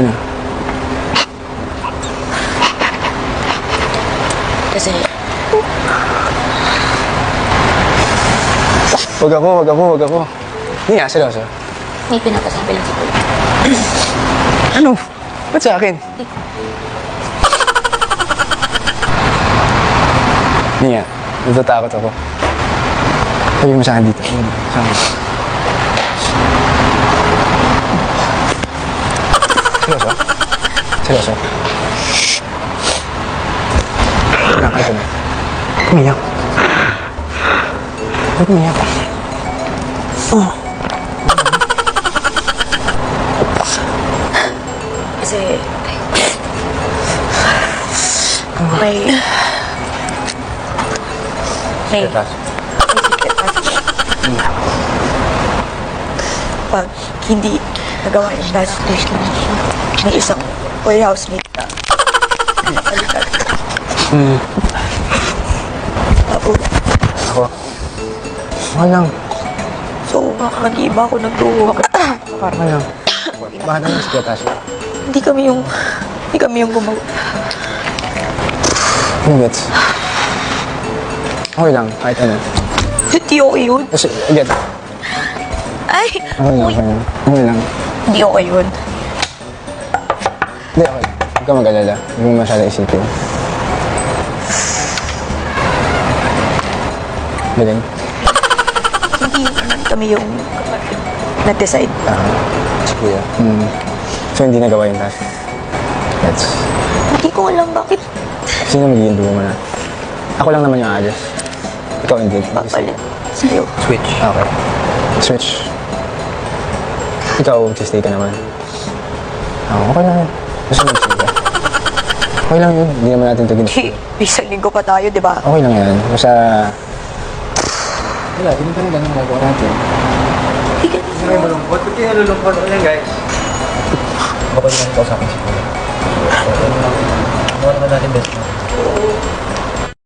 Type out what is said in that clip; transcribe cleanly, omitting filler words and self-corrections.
Ano? Kasi, Wag ako. Hindi nga, seryoso. may pinapasabi lang si Kuya. Ano? Ba't sa akin? Hindi nga, natatakot ako. Sabi mo sa akin dito. Sa akin. Seryoso? Seryoso? Nakakita na. Umiyak. Ba't umiyak? Kasi, may... Pag hindi nagawa yung investigation ng isang warehouse mate na napalitan. Tapos, Ako. Okay lang. so, nag-iiba ako nagduwa. Parang lang. Bakit naman si Katasha? Hindi kami yung gumawa. Ano gets? Okay lang, kahit ano. Hindi okay yun. Kasi, get. Ay! Uy! Okay lang. Hindi okay yun. Hindi, okay. Huwag ka mag-alala. Huwag mo masyado isipin. Galing. Hindi naman kami yung nag-decide. Si Kuya. So, hindi nagawa yung task. That's... Hindi ko alam bakit Sino magiging dugo mo na? Ako lang naman yung aalis. Ikaw hindi. papalit sa'yo. Switch. Okay. Switch. Ikaw, stay ka naman. Okay lang yun. Gusto mo stay ka. Okay lang yun. Hindi naman natin ito Hindi, isang linggo pa tayo, di ba? Okay lang yan. Basta... Wala, hindi pa rin lang ang nagawa natin. Hindi ka Hindi kayo malungkot. Ba't kayo nalulungkot? Ano yan, guys? Kapag lang ikaw sa akin si Kuya. Ano naman natin best mo?